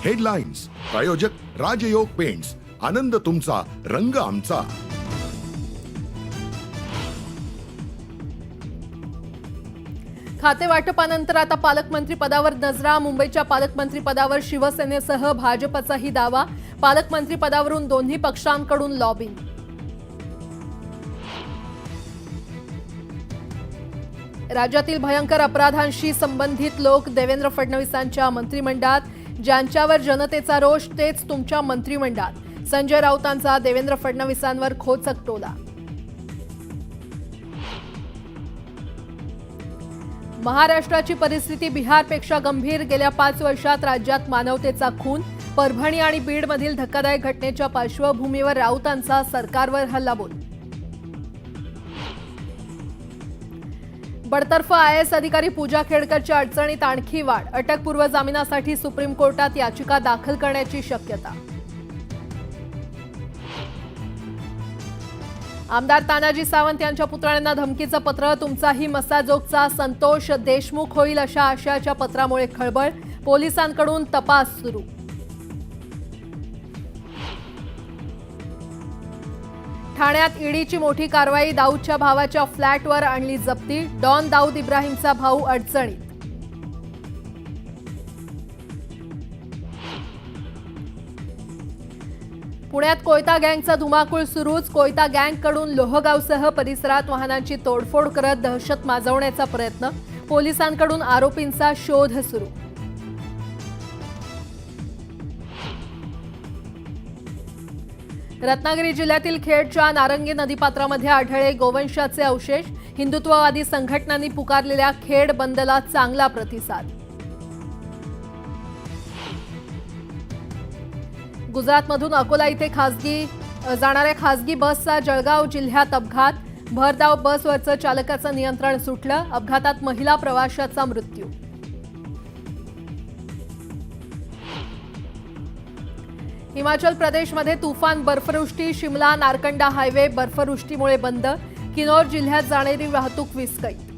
Headlines प्रायोजक राजयोग paints, आनंद तुमचा, रंग आमचा। खाते वाटपानंतर आता पालकमंत्री पदावर नजरा। मुंबईच्या पालकमंत्री पदावर शिवसेनेसह भाजपचाही दावा। पालकमंत्री पदावरून दोन्ही पक्षांकडून लॉबिंग। राज्यातील भयंकर अपराधांशी संबंधित लोक देवेंद्र फडणवीसांच्या मंत्रिमंडळात। ज्यांच्यावर जनतेचा रोष तेच तुमच्या मंत्रिमंडळात। संजय राऊतांचा देवेंद्र फडणवीसांवर खोचक टोला। महाराष्ट्राची परिस्थिती बिहारपेक्षा गंभीर। गेल्या 5 वर्षात राज्यात मानवतेचा खून। परभणी आणि बीडमधील धक्कादायक घटनेच्या पार्श्वभूमीवर राऊतांचा सरकारवर हल्लाबोल। बडतर्फ IAS अधिकारी पूजा खेडकरच्या अडचणीत आणखी वाढ। अटकपूर्व जामिनासाठी सुप्रीम कोर्टात याचिका दाखल करण्याची शक्यता। आमदार तानाजी सावंत यांच्या पुतळ्यांना धमकीचं पत्र। तुमचाही मसाजोगचा संतोष देशमुख होईल अशा आशयाच्या पत्रामुळे खळबळ। पोलिसांकडून तपास सुरू। ठाण्यात ईडीची मोठी कारवाई। दाऊदच्या भावाच्या फ्लॅटवर आणली जप्ती। डॉन दाऊद इब्राहिमचा भाऊ अडचणीत। पुण्यात कोयता गँगचा धुमाकूळ सुरूच। कोयता गँगकडून लोहगावसह परिसरात वाहनांची तोडफोड करत दहशत माजवण्याचा प्रयत्न। पोलिसांकडून आरोपींचा शोध सुरू। रत्नागिरी जिल्ह्यातील खेडच्या नारंगी नदीपात्रामध्ये आढळले गोवंशाचे अवशेष। हिंदुत्ववादी संघटनांनी पुकारलेल्या खेड बंदला चांगला प्रतिसाद। गुजरातमधून अकोला इथे जाणाऱ्या खासगी बसचा जळगाव जिल्ह्यात अपघात। भरधाव बसवरचं चालकाचं नियंत्रण सुटलं। अपघातात महिला प्रवाशाचा मृत्यू। हिमाचल प्रदेशमध्ये तुफान बर्फवृष्टी। शिमला नारकंडा हायवे बर्फवृष्टीमुळे बंद। किन्नौर जिल्ह्यात जाणारी वाहतूक विस्कळीत।